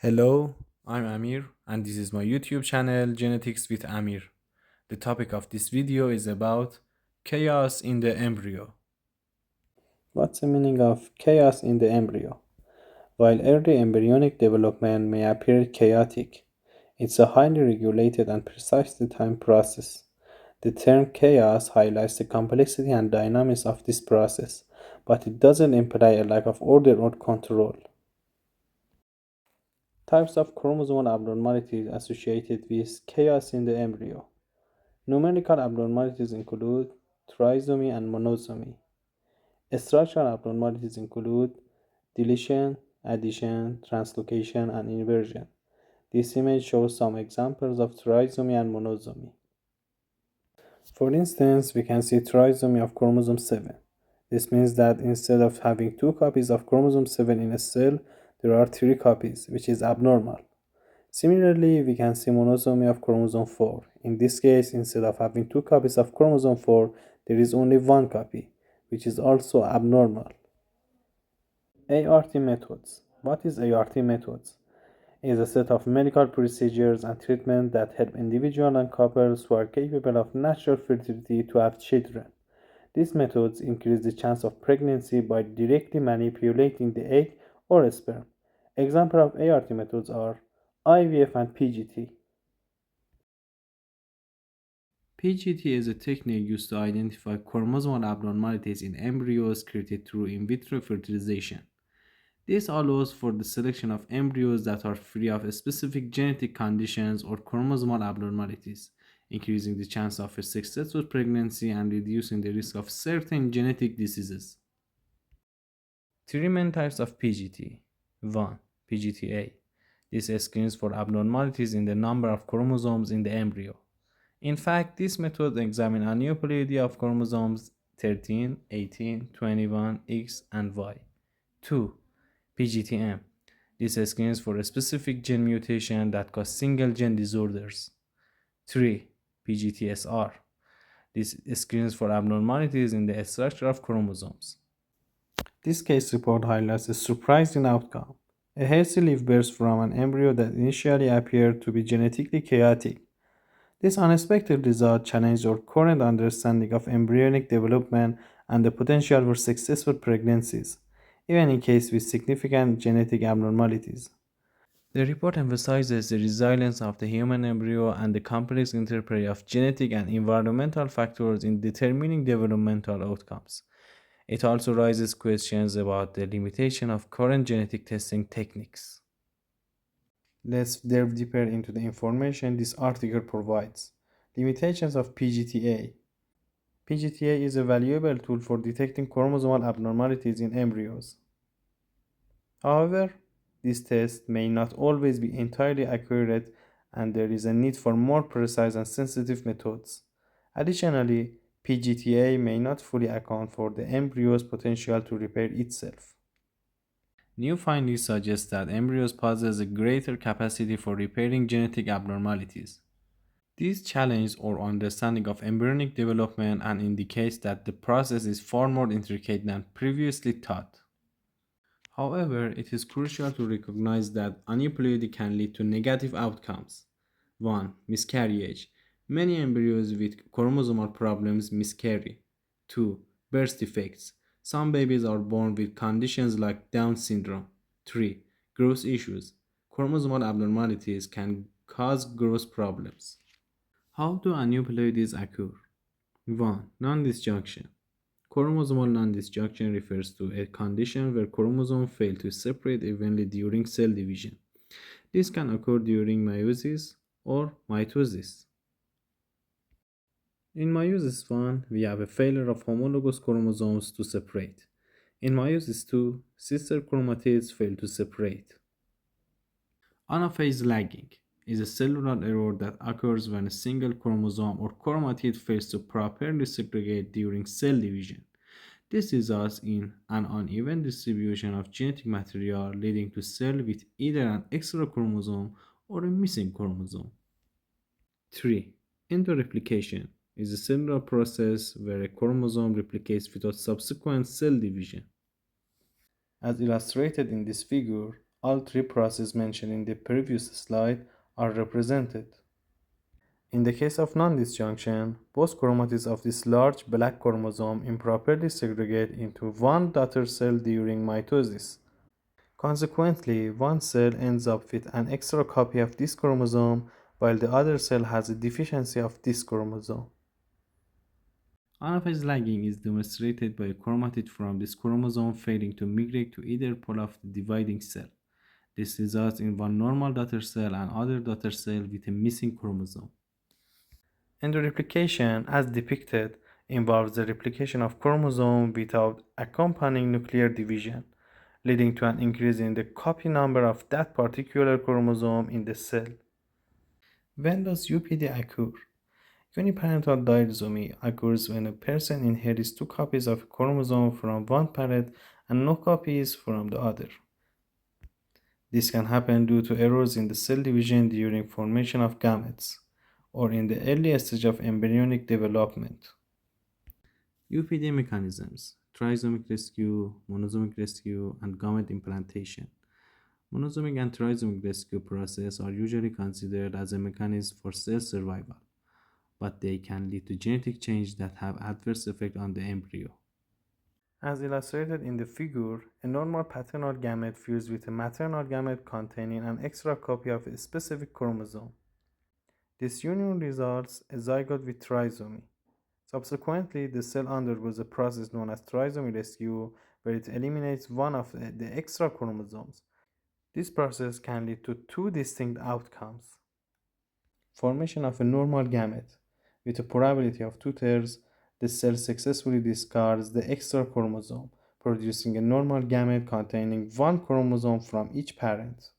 Hello, I'm Amir, and this is my YouTube channel Genetics with Amir. The topic of this video is about chaos in the embryo. What's the meaning of chaos in the embryo? While early embryonic development may appear chaotic, it's a highly regulated and precisely timed process. The term chaos highlights the complexity and dynamics of this process, but it doesn't imply a lack of order or control. Types of chromosomal abnormalities associated with chaos in the embryo. Numerical abnormalities include trisomy and monosomy. Structural abnormalities include deletion, addition, translocation, and inversion. This image shows some examples of trisomy and monosomy. For instance, we can see trisomy of chromosome 7. This means that instead of having two copies of chromosome 7 in a cell, there are three copies, which is abnormal. Similarly, we can see monosomy of chromosome 4. In this case, instead of having two copies of chromosome 4, there is only one copy, which is also abnormal. ART methods. What is ART methods? It is a set of medical procedures and treatments that help individuals and couples who are capable of natural fertility to have children. These methods increase the chance of pregnancy by directly manipulating the egg or sperm. Examples of ART methods are IVF and PGT. PGT is a technique used to identify chromosomal abnormalities in embryos created through in vitro fertilization. This allows for the selection of embryos that are free of specific genetic conditions or chromosomal abnormalities, increasing the chance of a successful pregnancy and reducing the risk of certain genetic diseases. Three main types of PGT. 1. PGTA. This screens for abnormalities in the number of chromosomes in the embryo. In fact, this method examines aneuploidy of chromosomes 13, 18, 21, X, and Y. 2. PGTM. This screens for a specific gene mutation that cause single gene disorders. 3. PGTSR. This screens for abnormalities in the structure of chromosomes. This case report highlights a surprising outcome. A healthy live birth from an embryo that initially appeared to be genetically chaotic. This unexpected result challenged our current understanding of embryonic development and the potential for successful pregnancies, even in cases with significant genetic abnormalities. The report emphasizes the resilience of the human embryo and the complex interplay of genetic and environmental factors in determining developmental outcomes. It also raises questions about the limitation of current genetic testing techniques. Let's delve deeper into the information this article provides. Limitations of PGTA. PGTA is a valuable tool for detecting chromosomal abnormalities in embryos. However, this test may not always be entirely accurate and there is a need for more precise and sensitive methods. Additionally, PGTA may not fully account for the embryo's potential to repair itself. New findings suggest that embryos possess a greater capacity for repairing genetic abnormalities. This challenges our understanding of embryonic development and indicates that the process is far more intricate than previously thought. However, it is crucial to recognize that aneuploidy can lead to negative outcomes. 1. Miscarriage. Many embryos with chromosomal problems miscarry. 2. Birth defects. Some babies are born with conditions like Down syndrome. 3. Growth issues. Chromosomal abnormalities can cause growth problems. How do aneuploidies occur? 1. Nondisjunction. Chromosomal nondisjunction refers to a condition where chromosomes fail to separate evenly during cell division. This can occur during meiosis or mitosis. In meiosis 1, we have a failure of homologous chromosomes to separate. In meiosis 2, sister chromatids fail to separate. Anaphase lagging is a cellular error that occurs when a single chromosome or chromatid fails to properly segregate during cell division. This results in an uneven distribution of genetic material leading to cells with either an extra chromosome or a missing chromosome. 3. Endoreplication is a cellular process where a chromosome replicates without subsequent cell division. As illustrated in this figure, All three processes mentioned in the previous slide are represented. In the case of nondisjunction, both chromatids of this large black chromosome improperly segregate into one daughter cell during mitosis. Consequently, one cell ends up with an extra copy of this chromosome while the other cell has a deficiency of this chromosome. Anaphase lagging is demonstrated by a chromatid from this chromosome failing to migrate to either pole of the dividing cell. This results in one normal daughter cell and other daughter cell with a missing chromosome. Endoreplication, as depicted, involves the replication of chromosome without accompanying nuclear division, leading to an increase in the copy number of that particular chromosome in the cell. When does UPD occur? Uniparental disomy occurs when a person inherits two copies of a chromosome from one parent and no copies from the other. This can happen due to errors in the cell division during formation of gametes or in the early stage of embryonic development. UPD mechanisms: trisomic rescue, monosomic rescue, and gamete implantation. Monosomic and trisomic rescue processes are usually considered as a mechanism for cell survival, but they can lead to genetic change that have adverse effect on the embryo. As illustrated in the figure, a normal paternal gamete fused with a maternal gamete containing an extra copy of a specific chromosome. This union results a zygote with trisomy. Subsequently, the cell undergoes a process known as trisomy rescue, where it eliminates one of the extra chromosomes. This process can lead to two distinct outcomes. Formation of a normal gamete. With a probability of 2/3, the cell successfully discards the extra chromosome, producing a normal gamete containing one chromosome from each parent.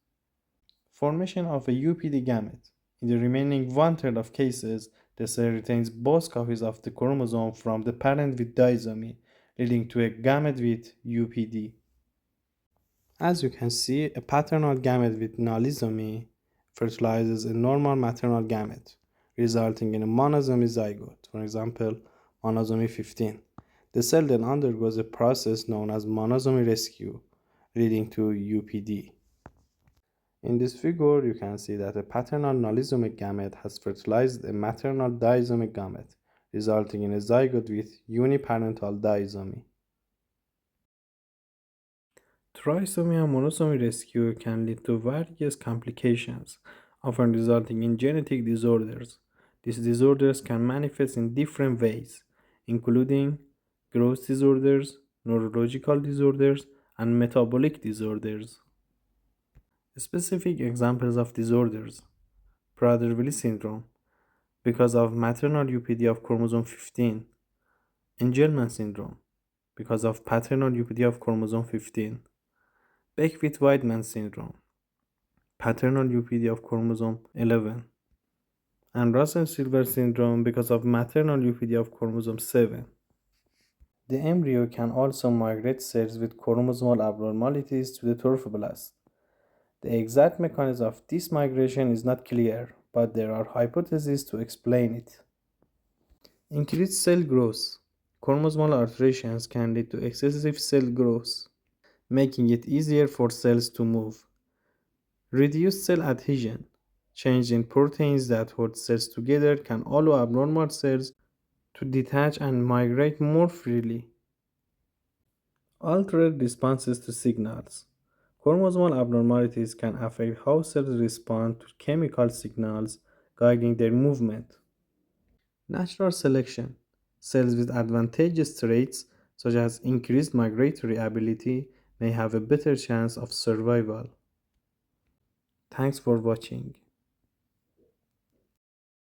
Formation of a UPD gamete. In the remaining 1/3 of cases, the cell retains both copies of the chromosome from the parent with disomy, leading to a gamete with UPD. As you can see, a paternal gamete with nolisomy fertilizes a normal maternal gamete, resulting in a monosomy zygote, for example, monosomy 15. The cell then undergoes a process known as monosomy rescue, leading to UPD. In this figure, you can see that a paternal nolisomic gamete has fertilized a maternal disomic gamete, resulting in a zygote with uniparental disomy. Trisomy and monosomy rescue can lead to various complications, often resulting in genetic disorders. These disorders can manifest in different ways, including growth disorders, neurological disorders, and metabolic disorders. Specific examples of disorders: Prader-Willi syndrome, because of maternal UPD of chromosome 15; Angelman syndrome, because of paternal UPD of chromosome 15; Beckwith-Whiteman syndrome, paternal UPD of chromosome 11; and Russell-Silver syndrome because of maternal UPD of chromosome 7. The embryo can also migrate cells with chromosomal abnormalities to the trophoblast. The exact mechanism of this migration is not clear, but there are hypotheses to explain it. Increased cell growth. Chromosomal alterations can lead to excessive cell growth, making it easier for cells to move. Reduced cell adhesion. Change in proteins that hold cells together can allow abnormal cells to detach and migrate more freely. Altered responses to signals. Chromosomal abnormalities can affect how cells respond to chemical signals, guiding their movement. Natural selection. Cells with advantageous traits, such as increased migratory ability, may have a better chance of survival. Thanks for watching.